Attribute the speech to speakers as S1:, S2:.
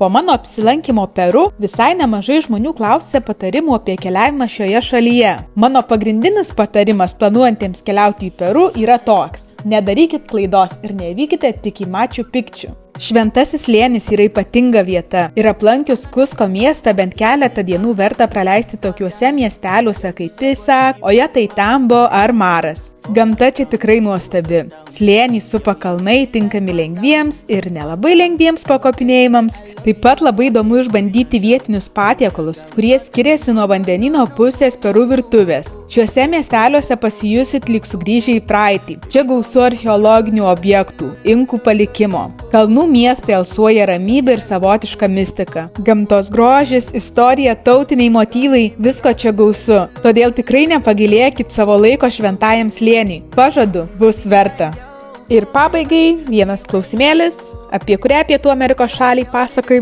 S1: Po mano apsilankymo Peru visai nemažai žmonių klausė patarimų apie keliavimą šioje šalyje. Mano pagrindinis patarimas planuojantiems keliauti į Peru yra toks: nedarykit klaidos ir nevykite tik į Machu Picchu. Šventasis slėnis yra ypatinga vieta ir aplankius Kusko miestą bent keletą dienų verta praleisti tokiuose miesteliuose kaip Pisac, Ollantaytambo ar Maras. Gamta čia tikrai nuostabi. Slėnį supa kalnai tinkami lengviems ir nelabai lengviems pakopinėjimams. Taip pat labai įdomu išbandyti vietinius patiekalus, kurie skiriasi nuo vandenyno pusės Peru virtuvės. Šiuose miesteliuose pasijusit lyg sugrįžę į praeitį. Čia gausu archeologinių objektų, inkų palikimo. Kalnų miestai alsuoja ramybė ir savotiška mistika. Gamtos grožis, istorija, tautiniai motyvai – visko čia gausu. Todėl tikrai nepagailėkit savo laiko šventajam slėniui. Pažadu, bus verta. Ir pabaigai vienas klausimėlis, apie kurią Pietų Amerikos šalį pasakoju